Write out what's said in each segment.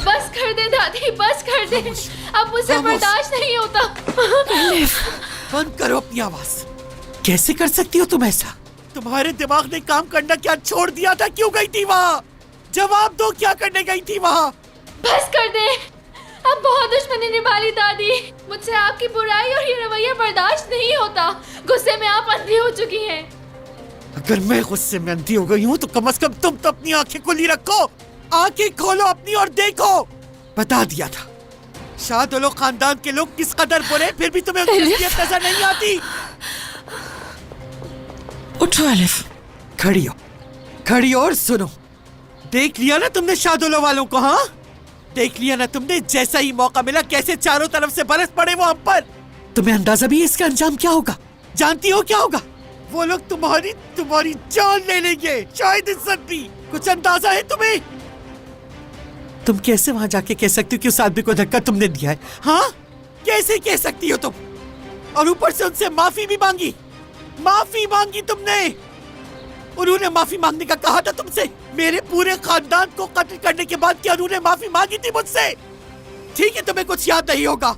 बस कर दे दादी, बस कर दे। अब मुझसे बर्दाश्त नहीं होता। बंद करो अपनी आवाज। कैसे कर सकती हो तुम ऐसा? तुम्हारे दिमाग ने काम करना क्या छोड़ दिया था? क्यों गई थी वहाँ? जवाब दो, क्या करने गई थी वहाँ? बस कर दे। अब बहुत दुश्मनी निभा ली दादी। मुझसे आपकी बुराई और ये रवैया बर्दाश्त नहीं होता। गुस्से में आप अंधी हो चुकी हैं। अगर मैं गुस्से में अंधी हो गई हूँ तो कम से कम तुम तो अपनी आंखें खुली रखो। आंखें खोलो अपनी और देखो। बता दिया था शाहदौलो खानदान के लोग किस कदर बुरे, फिर भी तुम्हें उनकी असलियत नजर नहीं आती। उठो एलिफ, खड़ी हो, खड़ी हो और सुनो। देख लिया ना तुमने शाहदौलो वालों को? हाँ, देख लिया ना तुमने? जैसा ही मौका मिला कैसे चारों तरफ से बरस पड़े वो हम पर। तुम्हें अंदाजा भी है इसका अंजाम क्या होगा? जानती हो क्या होगा? वो लोग तुम्हारी जान ले लेंगे, शायद इज्जत भी। कुछ अंदाजा है तुम्हें? तुम कैसे वहां जाके कह सकती हो कि उस आदमी को धक्का तुमने दिया है? हाँ, कैसे कह सकती हो तुम? और ऊपर से उनसे माफी भी मांगी। माफी मांगी तुमने। उन्होंने माफी मांगने का कहा था तुमसे? मेरे पूरे खानदान को कत्ल करने के बाद क्या उन्होंने माफी मांगी थी मुझसे? ठीक है, तुम्हें कुछ याद नहीं होगा,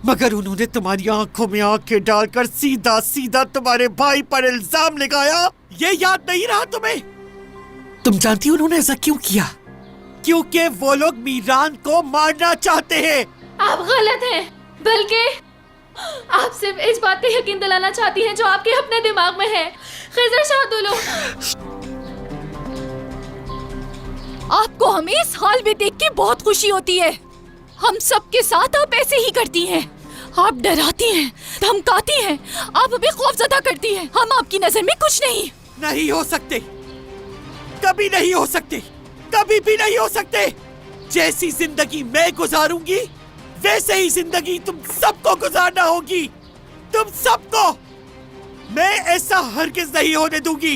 मगर उन्होंने तुम्हारी आंखों में आंखें डालकर सीधा सीधा तुम्हारे भाई पर इल्जाम लगाया। ये याद नहीं रहा तुम्हें? तुम जानती हो उन्होंने ऐसा क्यों किया? क्योंकि वो लोग मीरान को मारना चाहते हैं। आप गलत हैं, बल्कि आप सिर्फ इस बात पे यकीन दिलाना चाहती हैं जो आपके अपने दिमाग में है। खिज़र शाहदौलो, आपको हमें इस हाल में देख के बहुत खुशी होती है। हम सबके साथ आप ऐसे ही करती हैं। आप डराती हैं, धमकाती हैं, आप हमें खौफजदा करती हैं। हम आपकी नजर में कुछ नहीं हो सकते, कभी नहीं हो सकते, कभी भी नहीं हो सकते। जैसी जिंदगी मैं गुजारूंगी वैसे ही जिंदगी तुम सबको गुजारना होगी। तुम सबको। मैं ऐसा हरगिज नहीं होने दूंगी।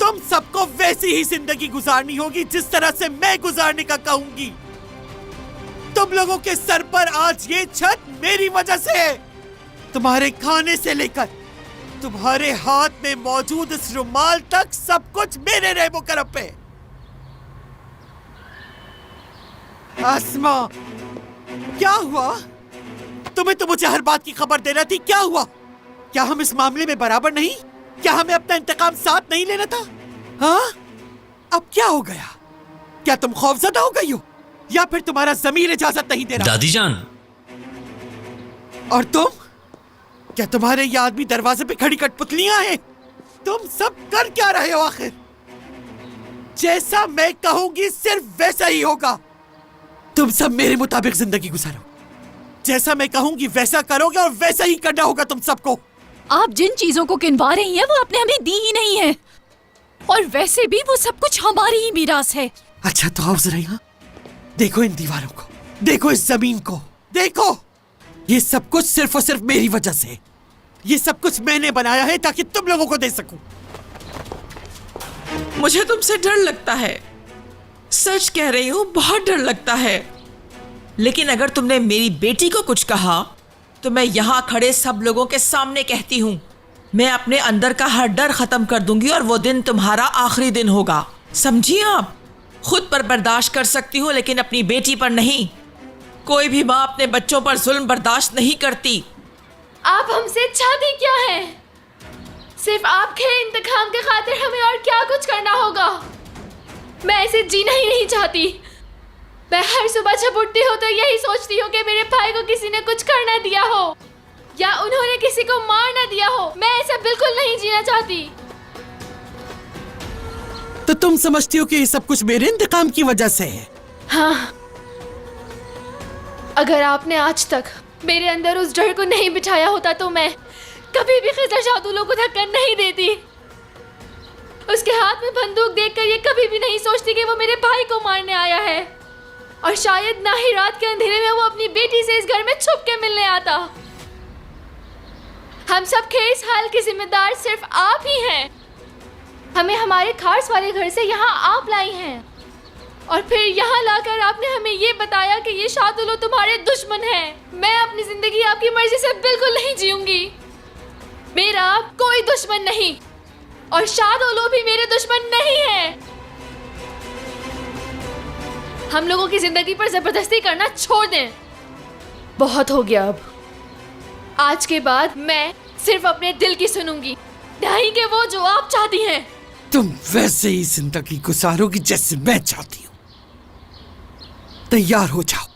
तुम सबको वैसी ही जिंदगी गुजारनी होगी जिस तरह से मैं गुजारने का कहूंगी। तुम लोगों के सर पर आज ये छत मेरी वजह से है। तुम्हारे खाने से लेकर तुम्हारे हाथ में मौजूद इस रुमाल तक सब कुछ मेरे रहमो करम पे। आसमा, क्या हुआ? तुम्हें तो मुझे हर बात की खबर देना थी। क्या हुआ? क्या हम इस मामले में बराबर नहीं? क्या हमें अपना इंतकाम साथ नहीं लेना था? हाँ, अब क्या हो गया? क्या तुम खौफजदा हो गई हो या फिर तुम्हारा ज़मीर इजाजत नहीं दे रहा? दादी जान। और तुम? क्या तुम्हारे ये आदमी दरवाजे पे खड़ी कठपुतलियां हैं? तुम सब कर क्या रहे हो आखिर? जैसा मैं कहूंगी सिर्फ वैसा ही होगा। तुम सब मेरे मुताबिक जिंदगी गुजारो। जैसा मैं कहूंगी वैसा करोगे और वैसा ही करना होगा तुम सबको। आप जिन चीजों को गिनवा रही हैं वो आपने हमें दी ही नहीं है, और वैसे भी वो सब कुछ हमारी ही मीरास है। अच्छा तो आओ जरा यहाँ देखो, इन दीवारों को देखो, इस जमीन को देखो। ये सब कुछ सिर्फ और सिर्फ मेरी वजह से। ये सब कुछ मैंने बनाया है ताकि तुम लोगों को दे सकूं। मुझे तुमसे डर लगता है, सच कह रही हूँ, बहुत डर लगता है। लेकिन अगर तुमने मेरी बेटी को कुछ कहा तो मैं यहाँ खड़े सब लोगों के सामने कहती हूँ, मैं अपने अंदर का हर डर खत्म कर दूंगी और वो दिन तुम्हारा आखिरी दिन होगा। समझी आप? खुद पर बर्दाश्त कर सकती हूँ लेकिन अपनी बेटी पर नहीं। कोई भी माँ अपने बच्चों पर जुल्म बर्दाश्त नहीं करती। आप हमसे चाहती क्या है? सिर्फ आपके इंतकाम के खातिर हमें और क्या कुछ करना होगा? मैं ऐसे जीना ही नहीं चाहती। मैं हर सुबह जब उठती हूँ तो यही सोचती हूँ कि मेरे भाई को किसी ने कुछ कर ना दिया हो या उन्होंने किसी को मार ना दिया हो। मैं ऐसा बिल्कुल नहीं जीना चाहती। तो तुम समझती हो कि ये सब कुछ मेरे इंतकाम की वजह से है? हाँ, अगर आपने आज तक मेरे अंदर उस डर को नहीं बिठाया होता तो मैं कभी भी खिज़र शाहदौलो को धक्का नहीं देती। उसके हाथ में बंदूक देखकर ये कभी भी नहीं सोचती कि वो मेरे भाई को मारने आया है, और शायद ना ही रात के अंधेरे में वो अपनी बेटी से इस घर में छुप के मिलने आता। हम सब के इस हाल के जिम्मेदार सिर्फ आप ही हैं। हमें हमारे खास वाले घर से यहाँ आप लाई हैं, और फिर यहाँ लाकर आपने हमें ये बताया कि ये शाहदौलो तुम्हारे दुश्मन हैं। मैं अपनी जिंदगी आपकी मर्जी से बिल्कुल नहीं जीऊंगी। मेरा कोई दुश्मन नहीं, और शाहदौलो भी मेरे दुश्मन नहीं है। हम लोगों की जिंदगी पर जबरदस्ती करना छोड़ दें। बहुत हो गया अब। आज के बाद मैं सिर्फ अपने दिल की सुनूंगी, नहीं कि वो जो आप चाहती हैं। तुम वैसे ही जिंदगी गुजारोगी जैसे मैं चाहती हूं। तैयार हो जाओ।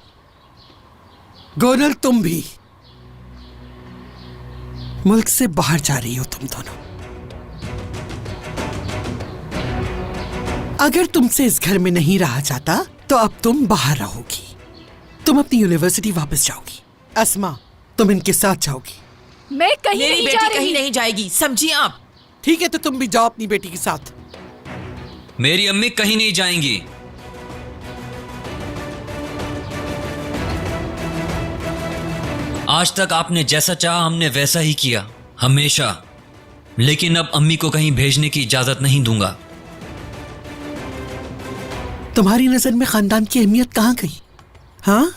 गोनल, तुम भी। मुल्क से बाहर जा रही हो तुम दोनों। अगर तुमसे इस घर में नहीं रहा जाता तो अब तुम बाहर रहोगी। तुम अपनी यूनिवर्सिटी वापस जाओगी। अस्मा, तुम इनके साथ जाओगी। मैं कहीं मेरी नहीं बेटी जा कहीं रही। नहीं जाएगी, समझी आप? ठीक है, तो तुम भी जाओ अपनी बेटी के साथ। मेरी अम्मी कहीं नहीं जाएंगी। आज तक आपने जैसा चाहा हमने वैसा ही किया, हमेशा। लेकिन अब अम्मी को कहीं भेजने की इजाजत नहीं दूंगा। तुम्हारी नजर में खानदान की अहमियत कहाँ गई? हाँ,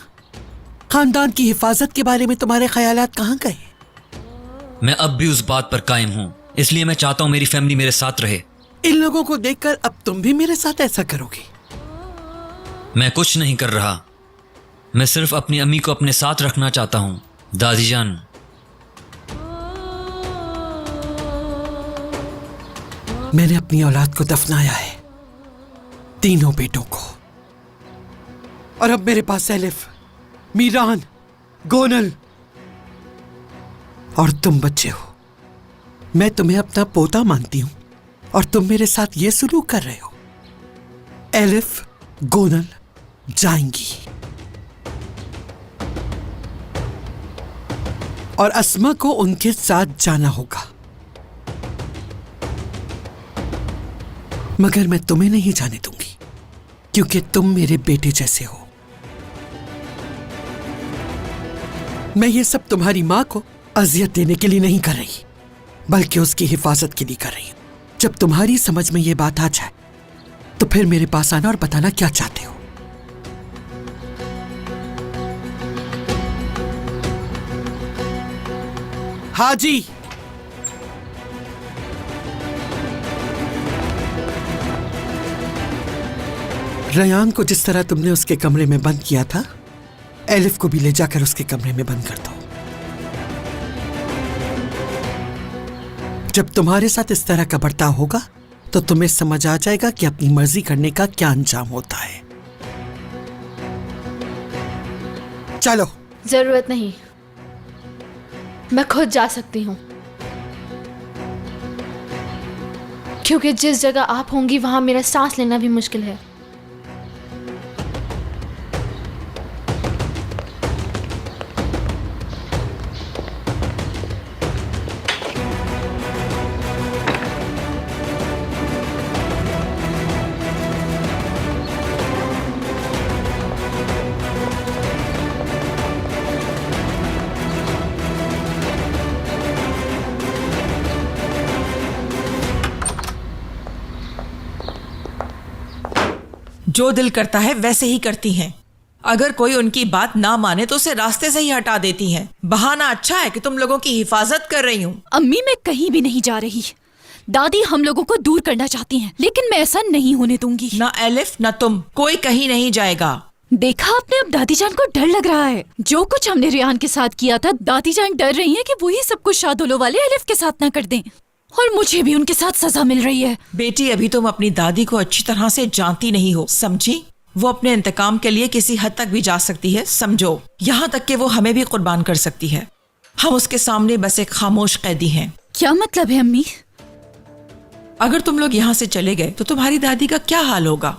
खानदान की हिफाजत के बारे में तुम्हारे ख्यालात कहाँ गए? मैं अब भी उस बात पर कायम हूं, इसलिए मैं चाहता हूं मेरी फैमिली मेरे साथ रहे। इन लोगों को देखकर अब तुम भी मेरे साथ ऐसा करोगे? मैं कुछ नहीं कर रहा, मैं सिर्फ अपनी अम्मी को अपने साथ रखना चाहता हूं। दादी जान, मैंने अपनी औलाद को दफनाया है, तीनों बेटों को। और अब मेरे पास एलिफ, मीरान, गोनल और तुम बच्चे हो। मैं तुम्हें अपना पोता मानती हूं और तुम मेरे साथ ये सलूक कर रहे हो। एलिफ, गोनल जाएंगी और अस्मा को उनके साथ जाना होगा। मगर मैं तुम्हें नहीं जाने दूंगी, क्योंकि तुम मेरे बेटे जैसे हो। मैं ये सब तुम्हारी मां को अजियत देने के लिए नहीं कर रही, बल्कि उसकी हिफाजत के लिए कर रही हूं। जब तुम्हारी समझ में ये बात आ जाए तो फिर मेरे पास आना और बताना क्या चाहते हो। हाँ जी। रयान को जिस तरह तुमने उसके कमरे में बंद किया था, एलिफ को भी ले जाकर उसके कमरे में बंद कर दो। जब तुम्हारे साथ इस तरह का बर्ताव होगा तो तुम्हें समझ आ जाएगा कि अपनी मर्जी करने का क्या अंजाम होता है। चलो। जरूरत नहीं, मैं खुद जा सकती हूँ। क्योंकि जिस जगह आप होंगी वहां मेरा सांस लेना भी मुश्किल है। जो दिल करता है वैसे ही करती हैं। अगर कोई उनकी बात ना माने तो उसे रास्ते से ही हटा देती हैं। बहाना अच्छा है कि तुम लोगों की हिफाजत कर रही हूँ। अम्मी, मैं कहीं भी नहीं जा रही। दादी हम लोगों को दूर करना चाहती हैं, लेकिन मैं ऐसा नहीं होने दूंगी। ना एलिफ ना तुम, कोई कहीं नहीं जाएगा। देखा आपने, अब दादी जान को डर लग रहा है। जो कुछ हमने रियान के साथ किया था, दादी जान डर रही है कि वही सब कुछ शादुलो वाले एलिफ के साथ न कर दें, और मुझे भी उनके साथ सजा मिल रही है। बेटी, अभी तुम अपनी दादी को अच्छी तरह से जानती नहीं हो, समझी? वो अपने इंतकाम के लिए किसी हद तक भी जा सकती है, समझो। यहाँ तक कि वो हमें भी कुर्बान कर सकती है। हम उसके सामने बस एक खामोश कैदी हैं। क्या मतलब है अम्मी? अगर तुम लोग यहाँ से चले गए तो तुम्हारी दादी का क्या हाल होगा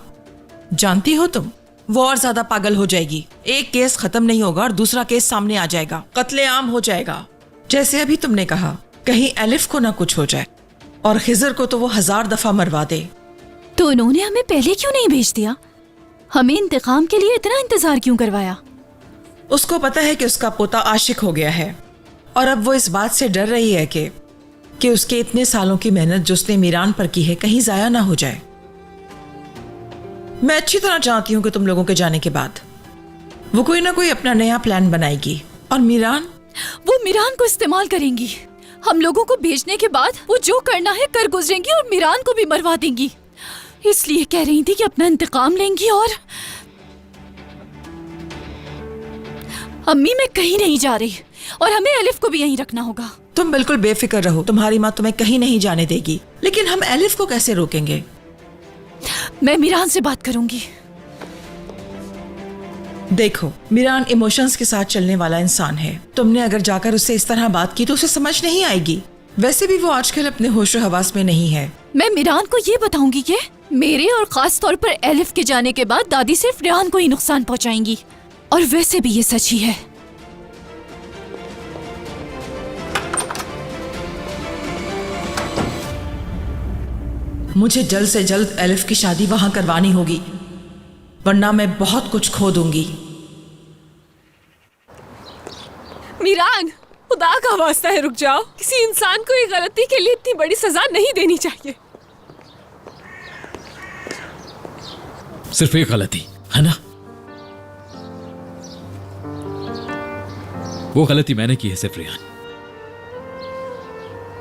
जानती हो तुम? वो और ज्यादा पागल हो जाएगी। एक केस खत्म नहीं होगा और दूसरा केस सामने आ जाएगा, कत्लेआम हो जाएगा। जैसे अभी तुमने कहा, कहीं एलिफ को ना कुछ हो जाए, और खिजर को तो वो 1000 दफा मरवा दे। तो उन्होंने हमें पहले क्यों नहीं भेज दिया? हमें इंतकाम के लिए इतना इंतजार क्यों करवाया? उसको पता है कि उसका पोता आशिक हो गया है, और अब वो इस बात से डर रही है कि उसके इतने सालों की मेहनत जो उसने मीरान पर की है कहीं जाया ना हो जाए। मैं अच्छी तरह जानती हूँ कि तुम लोगों के जाने के बाद वो कोई ना कोई अपना नया प्लान बनाएगी, और वो मीरान को इस्तेमाल करेंगी। हम लोगों को भेजने के बाद वो जो करना है कर गुजरेंगी और मीरान को भी मरवा देंगी। इसलिए कह रही थी कि अपना इंतकाम लेंगी और अम्मी मैं कहीं नहीं जा रही और हमें एलिफ को भी यहीं रखना होगा। तुम बिल्कुल बेफिक्र रहो, तुम्हारी माँ तुम्हें कहीं नहीं जाने देगी। लेकिन हम एलिफ को कैसे रोकेंगे? मैं मीरान से बात करूंगी। देखो, मीरान इमोशंस के साथ चलने वाला इंसान है। तुमने अगर जाकर उससे इस तरह बात की तो उसे समझ नहीं आएगी। वैसे भी वो आजकल अपने होशो हवास में नहीं है। मैं मीरान को ये बताऊंगी कि मेरे और खास तौर पर एलिफ के जाने के बाद दादी सिर्फ रेहान को ही नुकसान पहुंचाएंगी, और वैसे भी ये सच ही है। मुझे जल्द से जल्द एलिफ की शादी वहां करवानी होगी, वरना मैं बहुत कुछ खो दूंगी। मीरान, खुदा का वास्ता है रुक जाओ। किसी इंसान को एक गलती के लिए इतनी बड़ी सजा नहीं देनी चाहिए। सिर्फ एक गलती है ना? वो गलती मैंने की है सिर्फ रेहान।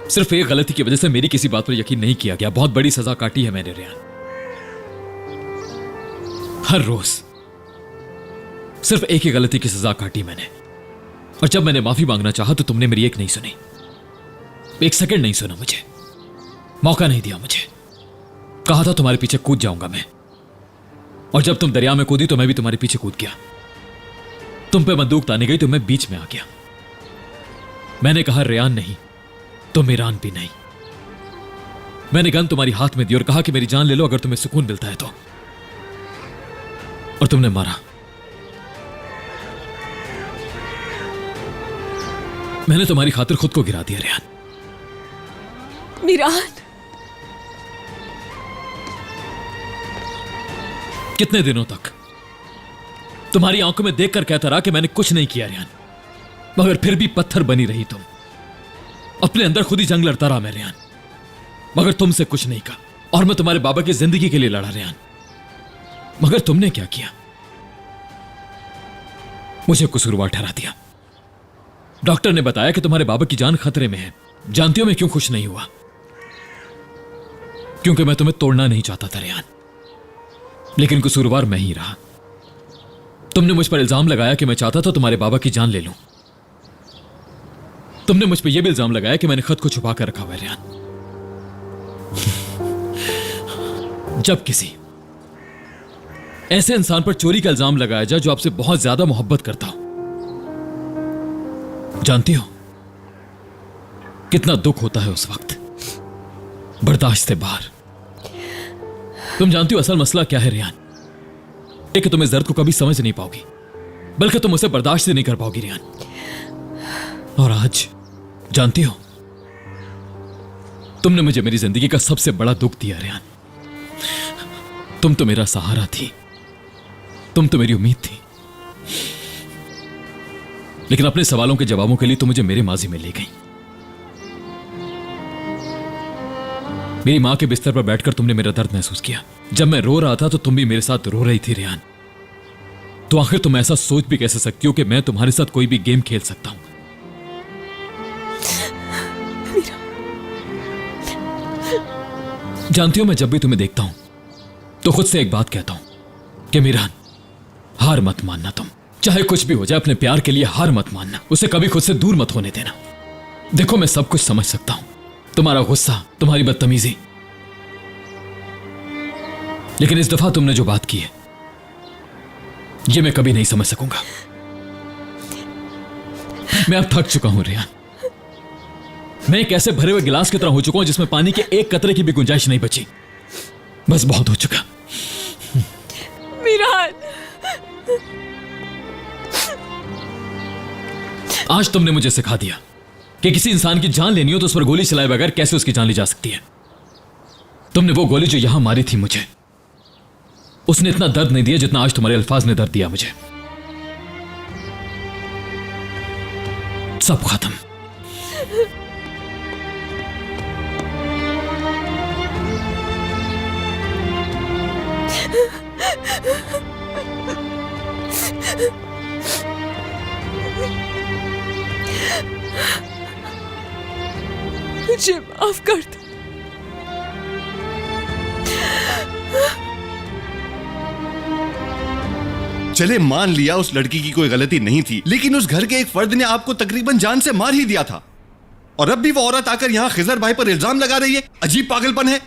सिर्फ एक गलती की वजह से मेरी किसी बात पर यकीन नहीं किया गया। बहुत बड़ी सजा काटी है मैंने रेहान, हर रोज सिर्फ एक ही गलती की सजा काटी मैंने। और जब मैंने माफी मांगना चाहा तो तुमने मेरी एक नहीं सुनी, एक सेकंड नहीं सुना, मुझे मौका नहीं दिया। मुझे कहा था तुम्हारे पीछे कूद जाऊंगा मैं, और जब तुम दरिया में कूदी तो मैं भी तुम्हारे पीछे कूद गया। तुम पे बंदूक तानी गई तो मैं बीच में आ गया। मैंने कहा रेहान नहीं तो मीरान भी नहीं। मैंने गन तुम्हारी हाथ में दी और कहा कि मेरी जान ले लो अगर तुम्हें सुकून मिलता है तो, और तुमने मारा। मैंने तुम्हारी खातिर खुद को गिरा दिया रेहान। मीरान, कितने दिनों तक तुम्हारी आंखों में देखकर कहता रहा कि मैंने कुछ नहीं किया रेहान, मगर फिर भी पत्थर बनी रही तुम। अपने अंदर खुद ही जंग लड़ता रहा मैं रेहान, मगर तुमसे कुछ नहीं कहा। और मैं तुम्हारे बाबा की जिंदगी के लिए लड़ा रेहान, मगर तुमने क्या किया? मुझे कसूरवार ठहरा दिया। डॉक्टर ने बताया कि तुम्हारे बाबा की जान खतरे में है। जानती हो मैं क्यों खुश नहीं हुआ? क्योंकि मैं तुम्हें तोड़ना नहीं चाहता था रेहान, लेकिन कसूरवार मैं ही रहा। तुमने मुझ पर इल्जाम लगाया कि मैं चाहता था तुम्हारे बाबा की जान ले लूं। तुमने मुझ पर यह भी इल्जाम लगाया कि मैंने खत को छुपा कर रखा हुआ है रेहान। जब किसी ऐसे इंसान पर चोरी का इल्जाम लगाया जाए जो आपसे बहुत ज्यादा मोहब्बत करता हो, जानती हो कितना दुख होता है उस वक्त, बर्दाश्त से बाहर। तुम जानती हो असल मसला क्या है रेहान? कि तुम इस दर्द को कभी समझ नहीं पाओगी, बल्कि तुम उसे बर्दाश्त नहीं कर पाओगी रेहान। और आज जानती हो तुमने मुझे मेरी जिंदगी का सबसे बड़ा दुख दिया रेहान। तुम तो मेरा सहारा थी, तुम तो मेरी उम्मीद थी, लेकिन अपने सवालों के जवाबों के लिए तुम मुझे मेरे माजी में ले गई। मेरी मां के बिस्तर पर बैठकर तुमने मेरा दर्द महसूस किया। जब मैं रो रहा था तो तुम भी मेरे साथ रो रही थी रेहान। तो आखिर तुम ऐसा सोच भी कैसे सकती हो कि मैं तुम्हारे साथ कोई भी गेम खेल सकता हूं? जानती हो मैं जब भी तुम्हें देखता हूं तो खुद से एक बात कहता हूं कि मीरान, हार मत मानना। तुम चाहे कुछ भी हो जाए, अपने प्यार के लिए हार मत मानना। उसे कभी खुद से दूर मत होने देना। देखो मैं सब कुछ समझ सकता हूं, तुम्हारा गुस्सा, तुम्हारी बदतमीजी, लेकिन इस दफा तुमने जो बात की है ये मैं कभी नहीं समझ सकूंगा। मैं अब थक चुका हूं रेहान। मैं एक ऐसे भरे हुए गिलास की तरह हो चुका हूं जिसमें पानी के एक कतरे की भी गुंजाइश नहीं बची। बस बहुत हो चुका। मीरान, आज तुमने मुझे सिखा दिया कि किसी इंसान की जान लेनी हो तो उस पर गोली चलाए बगैर कैसे उसकी जान ली जा सकती है। तुमने वो गोली जो यहां मारी थी मुझे, उसने इतना दर्द नहीं दिया जितना आज तुम्हारे अल्फाज ने दर्द दिया मुझे। सब खत्म। मुझे माफ कर दो। चले मान लिया उस लड़की की कोई गलती नहीं थी, लेकिन उस घर के एक फर्द ने आपको तकरीबन जान से मार ही दिया था। और अब भी वो औरत आकर यहाँ खिजर भाई पर इल्जाम लगा रही है। अजीब पागलपन है।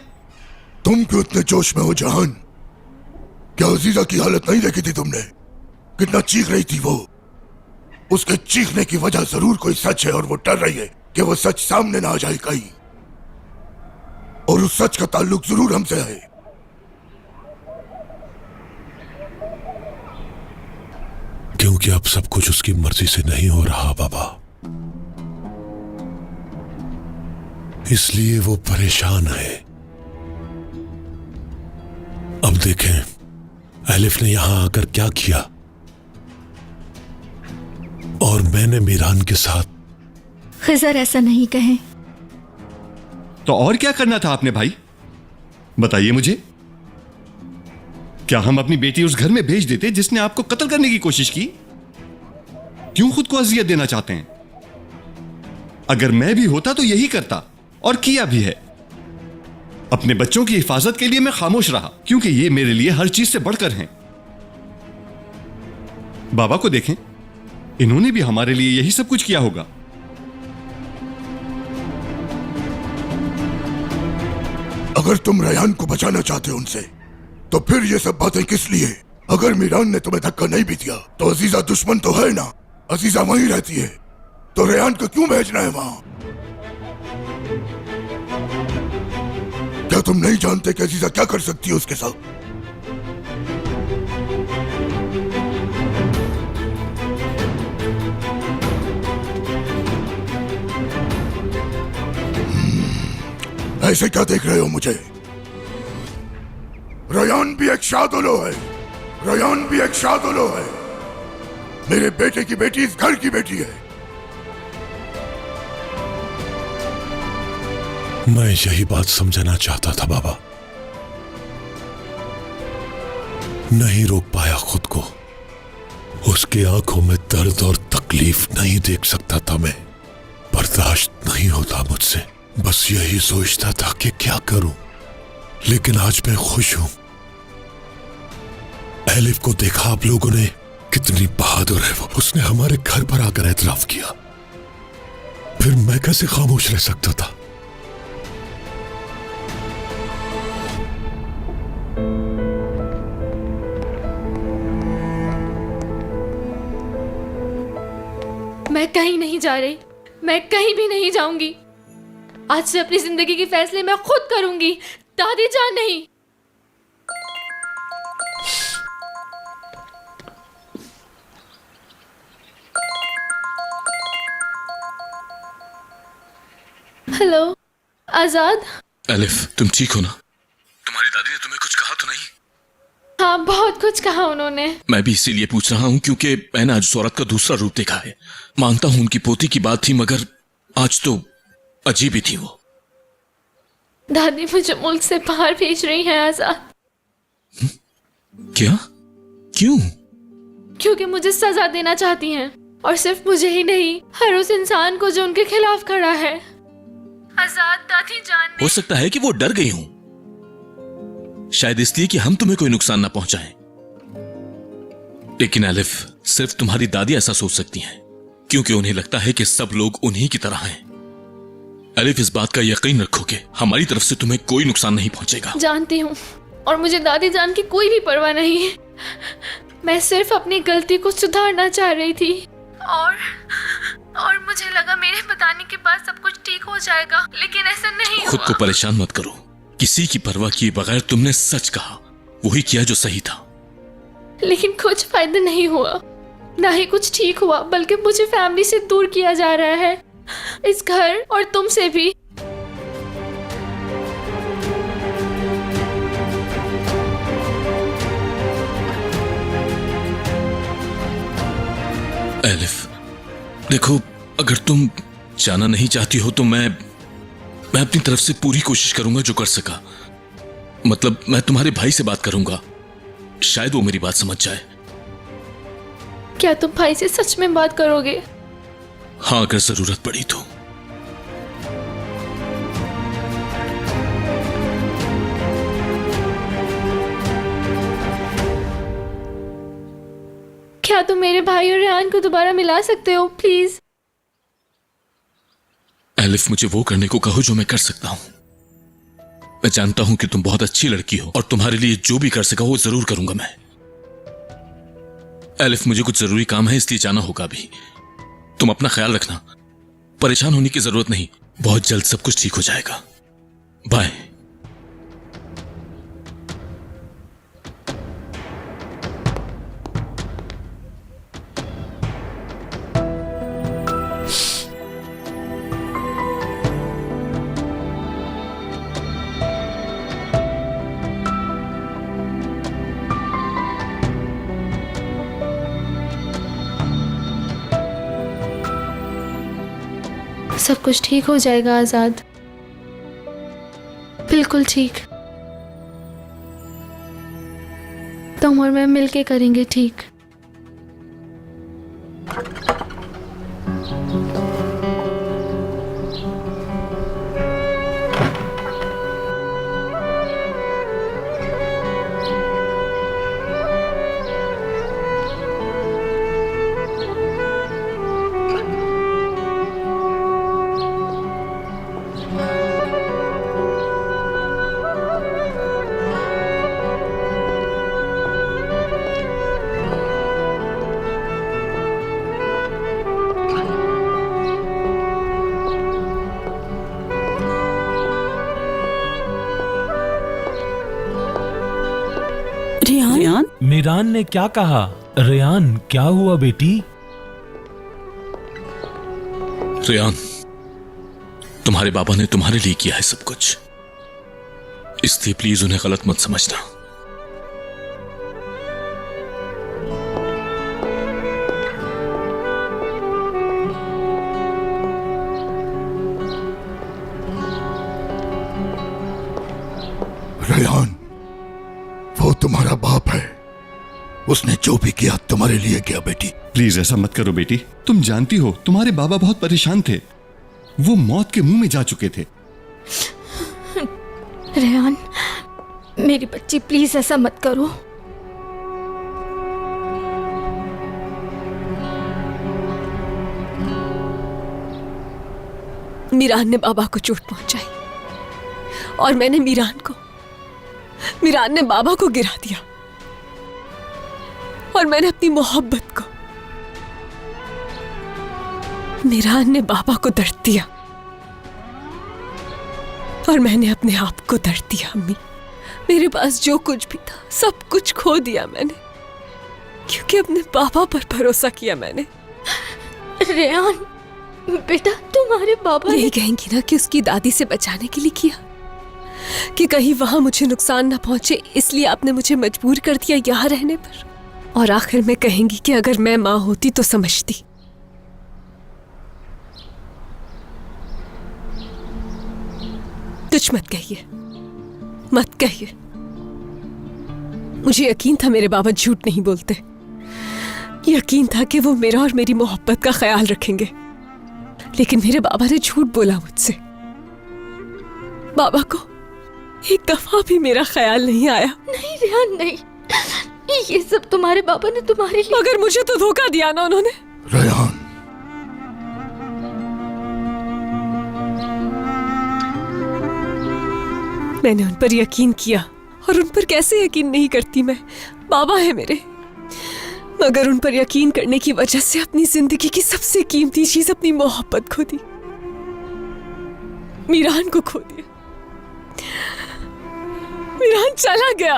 तुम क्यों इतने जोश में हो जहान? क्या अजीजा की हालत नहीं देखी थी तुमने? कितना चीख रही थी वो। उसके चीखने की वजह जरूर कोई सच है और वो डर रही है कि वो सच सामने ना आ जाए कहीं, और उस सच का ताल्लुक जरूर हमसे है। क्योंकि अब सब कुछ उसकी मर्जी से नहीं हो रहा बाबा, इसलिए वो परेशान है। अब देखें एलिफ ने यहां आकर क्या किया, और मैंने मीरान के साथ। खिजर ऐसा नहीं कहें। तो और क्या करना था आपने भाई, बताइए मुझे। क्या हम अपनी बेटी उस घर में भेज देते जिसने आपको कत्ल करने की कोशिश की? क्यों खुद को अजियत देना चाहते हैं? अगर मैं भी होता तो यही करता, और किया भी है। अपने बच्चों की हिफाजत के लिए मैं खामोश रहा, क्योंकि ये मेरे लिए हर चीज से बढ़कर हैं। बाबा को देखें, इन्होंने भी हमारे लिए यही सब कुछ किया होगा। अगर तुम रेहान को बचाना चाहते हो उनसे, तो फिर ये सब बातें किस लिए? अगर मीरान ने तुम्हें धक्का नहीं भी दिया तो अजीजा दुश्मन तो है ना। अजीजा वहीं रहती है, तो रेहान को क्यों भेजना है वहां? क्या तुम नहीं जानते कि अजीजा क्या कर सकती है उसके साथ? ऐसे क्या देख रहे हो मुझे? रेहान भी एक शादुलो है, रेहान भी एक शादुलो है। मेरे बेटे की बेटी इस घर की बेटी है। मैं यही बात समझाना चाहता था बाबा, नहीं रोक पाया खुद को। उसकी आंखों में दर्द और तकलीफ नहीं देख सकता था मैं, बर्दाश्त नहीं होता मुझसे। बस यही सोचता था कि क्या करूं, लेकिन आज मैं खुश हूं। एलिफ को देखा आप लोगों ने, कितनी बहादुर है वो। उसने हमारे घर पर आकर एतराफ किया, फिर मैं कैसे खामोश रह सकता था? मैं कहीं नहीं जा रही, मैं कहीं भी नहीं जाऊंगी। आज से अपनी जिंदगी के फैसले मैं खुद करूंगी, दादी जान नहीं। हेलो आजाद। एलिफ, तुम ठीक हो ना? तुम्हारी दादी ने तुम्हें कुछ कहा तो नहीं? हाँ, बहुत कुछ कहा उन्होंने। मैं भी इसीलिए पूछ रहा हूँ क्योंकि मैंने आज उस औरत का दूसरा रूप देखा है। मानता हूं उनकी पोती की बात थी, मगर आज तो अजीब ही थी वो। दादी मुझे मुल्क से बाहर भेज रही हैं आजाद। क्या? क्यों? क्योंकि मुझे सजा देना चाहती हैं, और सिर्फ मुझे ही नहीं, हर उस इंसान को जो उनके खिलाफ खड़ा है। आजाद, दादी जान हो सकता है कि वो डर गई हूं, शायद इसलिए कि हम तुम्हें कोई नुकसान ना पहुंचाएं। लेकिन एलिफ, सिर्फ तुम्हारी दादी ऐसा सोच सकती हैं, क्योंकि उन्हें लगता है कि सब लोग उन्हीं की तरह हैं। एलिफ, इस बात का यकीन रखो कि हमारी तरफ से तुम्हें कोई नुकसान नहीं पहुंचेगा। जानती हूँ, और मुझे दादी जान की कोई भी परवाह नहीं है। मैं सिर्फ अपनी गलती को सुधारना चाह रही थी, और मुझे लगा मेरे बताने के बाद सब कुछ ठीक हो जाएगा, लेकिन ऐसा नहीं हुआ। खुद को परेशान मत करो। किसी की परवाह किए बगैर तुमने सच कहा, वही किया जो सही था। लेकिन कुछ फायदा नहीं हुआ, ना ही कुछ ठीक हुआ, बल्कि मुझे फैमिली से दूर किया जा रहा है, इस घर और तुमसे भी। एलिफ, देखो, अगर तुम जाना नहीं चाहती हो तो मैं अपनी तरफ से पूरी कोशिश करूंगा जो कर सका। मतलब, मैं तुम्हारे भाई से बात करूंगा, शायद वो मेरी बात समझ जाए। क्या तुम भाई से सच में बात करोगे? हाँ, अगर जरूरत पड़ी तो। क्या तुम मेरे भाई और रेहान को दोबारा मिला सकते हो प्लीज? एलिफ, मुझे वो करने को कहो जो मैं कर सकता हूं। मैं जानता हूं कि तुम बहुत अच्छी लड़की हो और तुम्हारे लिए जो भी कर सका वो जरूर करूंगा मैं। एलिफ, मुझे कुछ जरूरी काम है इसलिए जाना होगा अभी। तुम अपना ख्याल रखना, परेशान होने की जरूरत नहीं, बहुत जल्द सब कुछ ठीक हो जाएगा। बाय। सब कुछ ठीक हो जाएगा आजाद, बिल्कुल ठीक। तुम और मैं मिलके करेंगे ठीक। रेहान? मीरान ने क्या कहा? रेहान, क्या हुआ बेटी? रेहान, तुम्हारे बाबा ने तुम्हारे लिए किया है सब कुछ, इसलिए प्लीज उन्हें गलत मत समझना। रेहान, वो तुम्हारा बाप है, उसने जो भी किया तुम्हारे लिए किया बेटी। प्लीज ऐसा मत करो बेटी। तुम जानती हो तुम्हारे बाबा बहुत परेशान थे, वो मौत के मुंह में जा चुके थे। रेहान, मेरी बच्ची प्लीज ऐसा मत करो। मीरान ने बाबा को चोट पहुंचाई और मैंने मीरान ने बाबा को गिरा दिया और मैंने अपनी मोहब्बत को, मीरान ने बाबा को दर्द दिया और मैंने अपने आप को दर्द दिया। अम्मी, मेरे पास जो कुछ भी था सब कुछ खो दिया मैंने, क्योंकि अपने बाबा पर भरोसा किया मैंने। रेहान बेटा, तुम्हारे बाबा यही कहेंगी ना कि उसकी दादी से बचाने के लिए किया, कि कहीं वहां मुझे नुकसान ना पहुंचे, इसलिए आपने मुझे मजबूर कर दिया यहाँ रहने पर। और आखिर में कहेंगी कि अगर मैं माँ होती तो समझती। कुछ मत कहिए, मत कहिए। मुझे यकीन था मेरे बाबा झूठ नहीं बोलते, यकीन था कि वो मेरा और मेरी मोहब्बत का ख्याल रखेंगे, लेकिन मेरे बाबा ने झूठ बोला मुझसे। बाबा को एक दफा भी मेरा ख्याल नहीं आया। नहीं रेहान, नहीं, ये सब तुम्हारे बाबा ने तुम्हारे लिए। मगर मुझे तो धोखा दिया ना उन्होंने। रेहान, मैंने उन पर यकीन किया, और उन पर कैसे यकीन नहीं करती मैं, बाबा है मेरे। मगर उन पर यकीन करने की वजह से अपनी जिंदगी की सबसे कीमती चीज, अपनी मोहब्बत खो दी, मीरान को खो दिया। मीरान चला गया।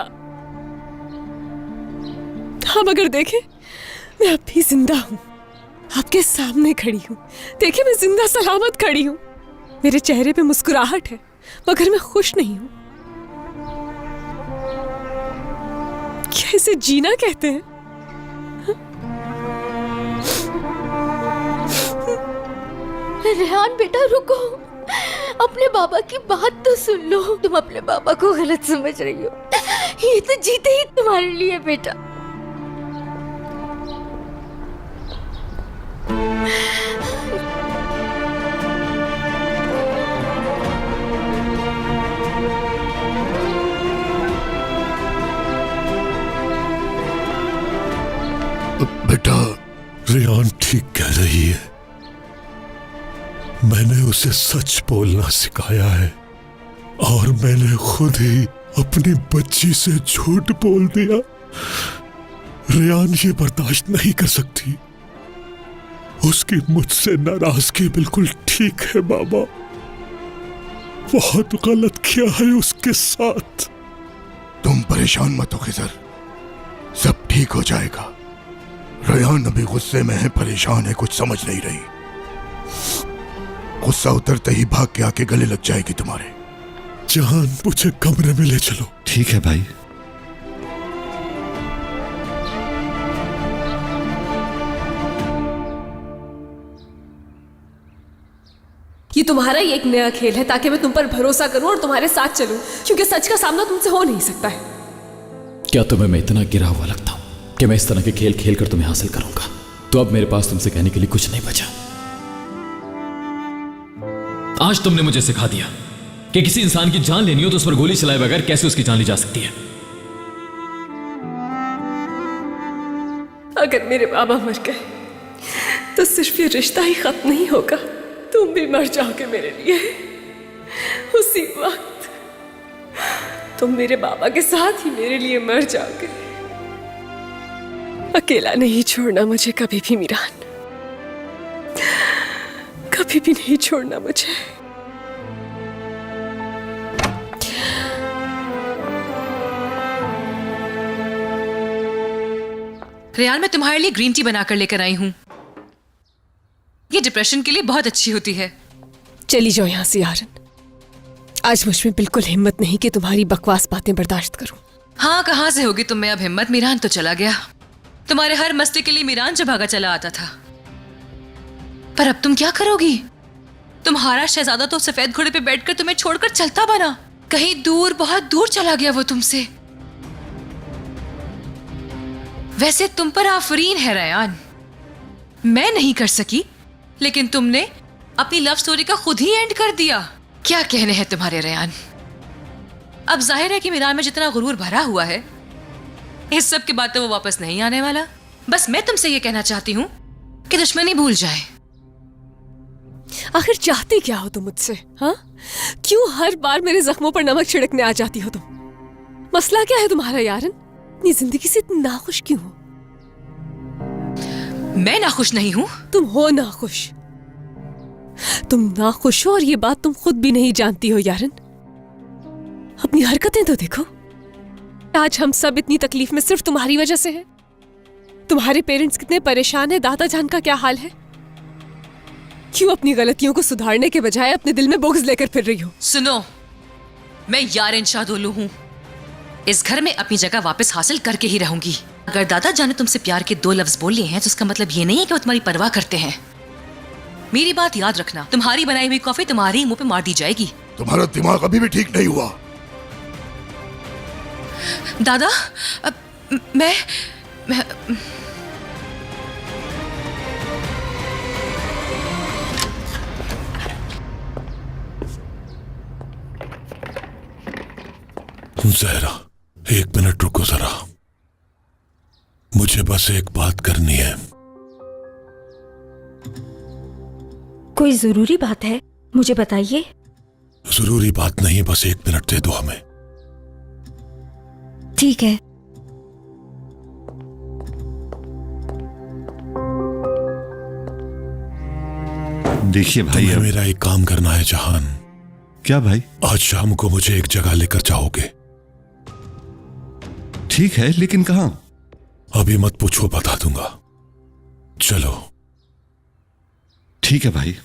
हाँ, मगर देखे मैं अब भी जिंदा हूं, आपके सामने खड़ी हूं। देखे मैं जिंदा सलामत खड़ी हूं, मेरे चेहरे पे मुस्कुराहट है, मगर मैं खुश नहीं हूं। क्या इसे जीना कहते हैं? रेहान बेटा रुको, अपने बाबा की बात तो सुन लो। तुम अपने बाबा को गलत समझ रही हो, ये तो जीते ही तुम्हारे लिए बेटा। बेटा, रेयान ठीक कह रही है। मैंने उसे सच बोलना सिखाया है और मैंने खुद ही अपनी बच्ची से झूठ बोल दिया। रेयान ये बर्दाश्त नहीं कर सकती। उसकी मुझसे नाराजगी बिल्कुल ठीक है बाबा। बहुत गलत किया है उसके साथ। तुम परेशान मत हो खिजर, सब ठीक हो जाएगा। रेयान अभी गुस्से में है, परेशान है, कुछ समझ नहीं रही। गुस्सा उतरते ही भाग के आके गले लग जाएगी तुम्हारे। जहान, मुझे कमरे में ले चलो। ठीक है भाई। ये तुम्हारा ही एक नया खेल है ताकि मैं तुम पर भरोसा करूं और तुम्हारे साथ चलूं, क्योंकि सच का सामना तुमसे हो नहीं सकता है। क्या तुम्हें मैं इतना गिरा हुआ लगता हूं कि मैं इस तरह के खेल खेल कर तुम्हें हासिल करूंगा? तो अब मेरे पास तुमसे कहने के लिए कुछ नहीं बचा। आज तुमने मुझे सिखा दिया कि किसी इंसान की जान लेनी हो तो उस पर गोली चलाए बगैर कैसे उसकी जान ली जा सकती है। अगर मेरे बाबा मर गए तो सिर्फ ये रिश्ता ही खत्म नहीं होगा, तुम भी मर जाओगे मेरे लिए। उसी वक्त तुम मेरे बाबा के साथ ही मेरे लिए मर जाओगे। अकेला नहीं छोड़ना मुझे कभी भी मीरान, कभी भी नहीं छोड़ना मुझे। रेयान, मैं तुम्हारे लिए ग्रीन टी बनाकर लेकर आई हूं। ये डिप्रेशन के लिए बहुत अच्छी होती है। चली जाओ यहां से यारन। आज मुझ में बिल्कुल हिम्मत नहीं कि तुम्हारी बकवास बातें बर्दाश्त करूं। हाँ, कहां से होगी तुम में अब हिम्मत? मीरान तो चला गया। तुम्हारे हर मस्ती के लिए मीरान जो भागा चला आता था। पर अब तुम क्या करोगी? तुम्हारा शहजादा तो सफेद घोड़े पे बैठकर तुम्हें छोड़कर चलता बना। कहीं दूर, बहुत दूर चला गया वो तुमसे। वैसे तुम पर आफरीन है रेयान। मैं नहीं कर सकी, लेकिन तुमने अपनी लव स्टोरी का खुद ही एंड कर दिया। क्या कहने हैं तुम्हारे रेयान? अब जाहिर है कि मीरान में जितना गुरूर भरा हुआ है, इस सब के बाद तो वो वापस नहीं आने वाला। बस मैं तुमसे ये कहना चाहती हूँ कि दुश्मनी भूल जाए। आखिर चाहती क्या हो तुम मुझसे? हाँ, क्यों हर बार मेरे जख्मों पर नमक छिड़कने आ जाती हो तुम? मसला क्या है तुम्हारा यारन? अपनी जिंदगी से इतनी नाखुश क्यों हो? मैं नाखुश नहीं हूं। तुम हो नाखुश। तुम नाखुश हो और ये बात तुम खुद भी नहीं जानती हो यारन। अपनी हरकतें तो देखो। आज हम सब इतनी तकलीफ में सिर्फ तुम्हारी वजह से हैं। तुम्हारे पेरेंट्स कितने परेशान हैं, दादा जान का क्या हाल है? क्यों अपनी गलतियों को सुधारने के बजाय अपने दिल में बोझ लेकर फिर रही हो? सुनो, मैं यारिन शाहदोलू हूं। इस घर में अपनी जगह वापस हासिल करके ही रहूंगी। अगर दादा जान ने तुमसे प्यार के 2 लफ्ज बोले हैं तो उसका मतलब ये नहीं है कि वो तुम्हारी परवाह करते हैं। मेरी बात याद रखना, तुम्हारी बनाई हुई कॉफी तुम्हारी मुंह पे मार दी जाएगी। तुम्हारा दिमाग अभी भी ठीक नहीं हुआ। दादा, मैं जहरा, 1 मिनट रुको जरा। मुझे बस एक बात करनी है। कोई जरूरी बात है? मुझे बताइए। जरूरी बात नहीं, बस 1 मिनट दे दो हमें। ठीक है। देखिए भाई, तुम्हें मेरा एक काम करना है जहान। क्या भाई? आज शाम को मुझे एक जगह लेकर जाओगे। ठीक है, लेकिन कहां? अभी मत पूछो, बता दूंगा। चलो। ठीक है भाई।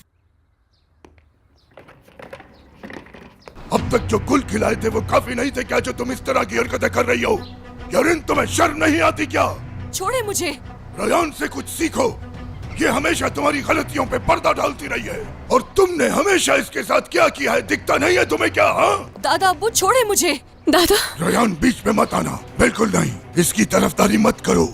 अब तक जो गुल खिलाए थे वो काफी नहीं थे क्या, जो तुम इस तरह की हरकतें कर रही हो? यारिन, तुम्हें शर्म नहीं आती क्या? छोड़े मुझे। रेयान से कुछ सीखो। ये हमेशा तुम्हारी गलतियों पे पर्दा डालती रही है और तुमने हमेशा इसके साथ क्या किया है दिखता नहीं है तुम्हें क्या? हाँ दादा, अब्बू छोड़े मुझे। दादा। रेयान, बीच में मत आना, बिल्कुल नहीं। इसकी तरफदारी मत करो।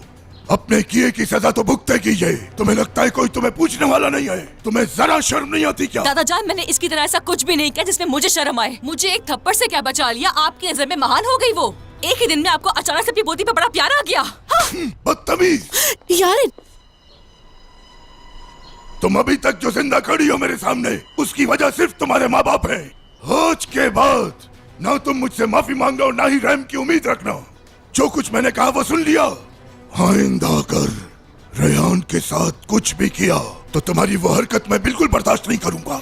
अपने किए की सजा तो भुगतेगी ये। तुम्हें लगता है कोई तुम्हें पूछने वाला नहीं है? तुम्हें जरा शर्म नहीं आती क्या? दादा जान, मैंने इसकी तरह ऐसा कुछ भी नहीं किया जिसमें मुझे शर्म आए। मुझे एक थप्पड़ से क्या बचा लिया? आपकी नजर में महान हो गई वो। एक ही दिन में आपको अचानक से अपनी पोती पे बड़ा प्यार आ गया। बदतमीज। यारिन, तुम अभी तक जो जिंदा खड़ी हो मेरे सामने, उसकी वजह सिर्फ तुम्हारे माँ बाप है। आज के बाद ना तुम मुझसे माफी मांगना और ना ही रहम की उम्मीद रखना। जो कुछ मैंने कहा वो सुन लिया। आइंदा अगर रेहान के साथ कुछ भी किया तो तुम्हारी वो हरकत मैं बिल्कुल बर्दाश्त नहीं करूंगा।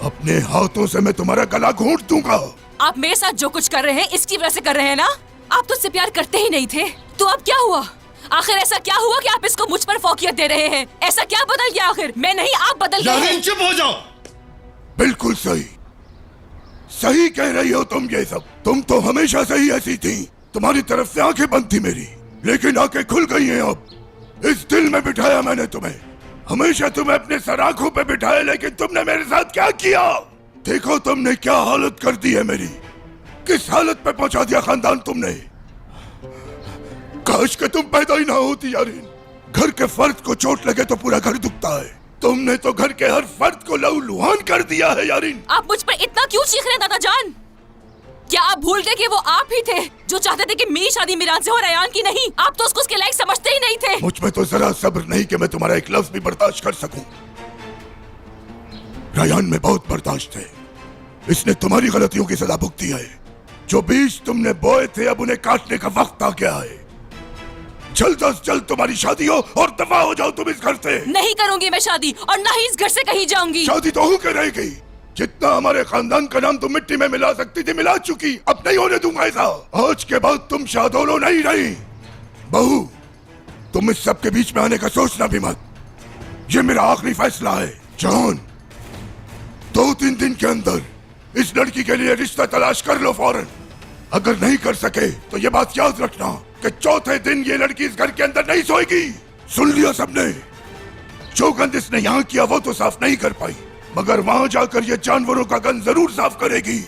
अपने हाथों से मैं तुम्हारा गला घोंट दूंगा। आप मेरे साथ जो कुछ कर रहे हैं इसकी वजह से कर रहे हैं ना? आप तो उससे प्यार करते ही नहीं थे, तो अब क्या हुआ? आखिर ऐसा क्या हुआ कि आप इसको मुझ पर फोकियत दे रहे हैं? ऐसा क्या बदल गया? आखिर मैं नहीं, आप बदल गए हैं। चुप हो जाओ। बिल्कुल सही, सही कह रही हो तुम। ये सब तुम तो हमेशा से ही ऐसी थी। तुम्हारी तरफ से आंखें बंद थी मेरी, लेकिन आंखें खुल गई हैं अब। इस दिल में बिठाया मैंने तुम्हें, हमेशा तुम्हें अपने सर आंखों पे बिठाया, लेकिन तुमने मेरे साथ क्या किया? देखो तुमने क्या हालत कर दी है मेरी, किस हालत पे पहुंचा दिया खानदान तुमने। काश के तुम पैदा ही ना होती यारीन। घर के फर्द को चोट लगे तो पूरा घर दुखता है। तुमने तो घर के हर फर्द को लहूलुहान कर दिया है यारीन। आप मुझ पर इतना क्यों चीख रहे हैं दादा जान? क्या आप भूल गए कि वो आप ही थे जो चाहते थे कि मेरी शादी मीरान से हो, रेहान की नहीं? आप तो उसको उसके लायक समझते ही नहीं थे। मुझ में तो जरा सब्र नहीं कि मैं तुम्हारा एक लफ्ज भी बर्दाश्त कर सकूं। रेहान में बहुत बर्दाश्त है, इसने तुम्हारी गलतियों की सजा भुगती है। जो बीज तुमने बोए थे अब उन्हें काटने का वक्त आ गया है। जल्द अज जल्द तुम्हारी शादी हो और दफा हो जाओ तुम इस घर से। नहीं करूंगी मैं शादी, और ना ही इस घर से कहीं जाऊंगी। शादी तो हो के रहेगी। जितना हमारे खानदान का नाम तुम मिट्टी में मिला सकती थी मिला चुकी, अब नहीं होने दूंगा ऐसा। आज के बाद तुम शादोलो नहीं रही। बहू, तुम इस सब के बीच में आने का सोचना भी मत। ये मेरा आखिरी फैसला है। जॉन, 2-3 दिन के अंदर इस लड़की के लिए रिश्ता तलाश कर लो फौरन। अगर नहीं कर सके तो ये बात याद रखना कि चौथे दिन ये लड़की इस घर के अंदर नहीं सोएगी। सुन लिया सबने? जो गंद इसने यहाँ किया वो तो साफ नहीं कर पाई, मगर वहां जाकर ये जानवरों का गंद जरूर साफ करेगी।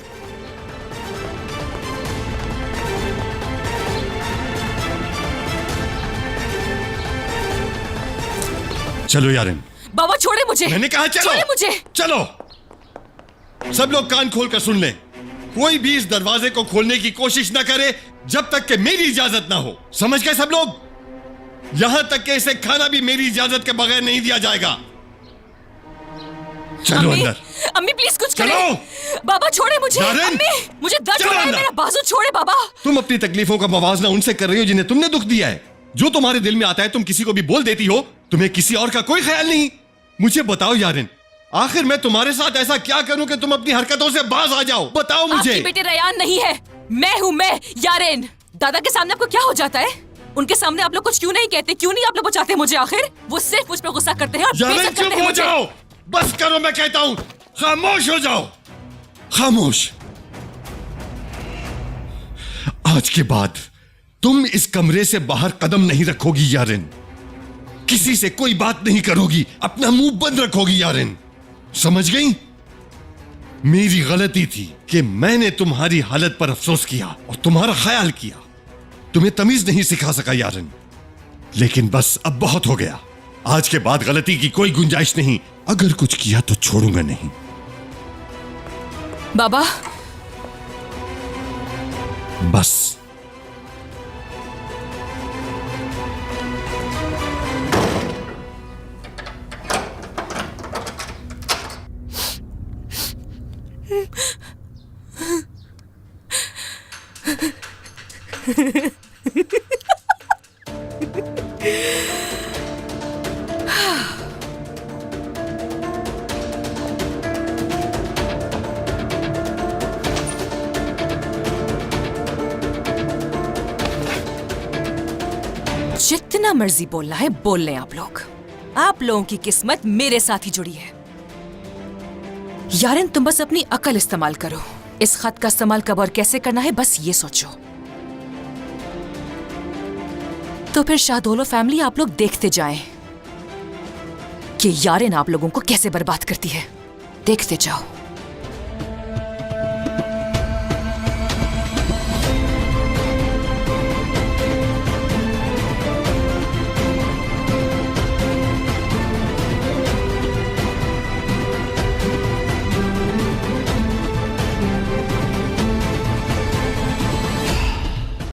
चलो यारिन। बाबा छोड़े मुझे। मैंने कहा चलो। छोड़े मुझे। चलो, सब लोग कान खोल कर सुन लें। कोई भी इस दरवाजे को खोलने की कोशिश न करे जब तक कि मेरी इजाजत ना हो। समझ गए सब लोग? यहां तक कि इसे खाना भी मेरी इजाजत के बगैर नहीं दिया जाएगा। चलो अंदर। अम्मी प्लीज कुछ करो। बाबा छोड़े मुझे। अम्मी, मुझे दर्द हो रहा है, मेरा बाजू छोड़े बाबा। तुम अपनी तकलीफों का मवाजना उनसे कर रही हो जिन्हें तुमने दुख दिया है। जो तुम्हारे दिल में आता है तुम किसी को भी बोल देती हो। तुम्हें किसी और का कोई ख्याल नहीं। मुझे बताओ यारिन, आखिर मैं तुम्हारे साथ ऐसा क्या करूं कि तुम अपनी हरकतों से बाज आ जाओ? बताओ मुझे। आपकी बेटी रेहान नहीं है, मैं हूँ मैं, यारिन। दादा के सामने आपको क्या हो जाता है? उनके सामने आप लोग कुछ क्यों नहीं कहते? क्यों नहीं आप लोग बचाते मुझे? आखिर वो सिर्फ मुझ पर गुस्सा करते हैं और बेइज्जत करते हैं मुझे। जाओ, बस करो, मैं कहता हूं। खामोश हो जाओ, खामोश। आज के बाद तुम इस कमरे से बाहर कदम नहीं रखोगी यारिन। किसी से कोई बात नहीं करोगी, अपना मुंह बंद रखोगी यारिन। समझ गई? मेरी गलती थी कि मैंने तुम्हारी हालत पर अफसोस किया और तुम्हारा ख्याल किया। तुम्हें तमीज नहीं सिखा सका यारिन, लेकिन बस अब बहुत हो गया। आज के बाद गलती की कोई गुंजाइश नहीं। अगर कुछ किया तो छोड़ूंगा नहीं। बाबा, बस। जितना मर्जी बोलना है बोल लें आप लोग। आप लोगों की किस्मत मेरे साथ ही जुड़ी है। यारिन, तुम बस अपनी अकल इस्तेमाल करो। इस खत का इस्तेमाल कब और कैसे करना है बस ये सोचो। तो फिर शादोलो फैमिली आप लोग देखते जाएं कि यारिन आप लोगों को कैसे बर्बाद करती है। देखते जाओ।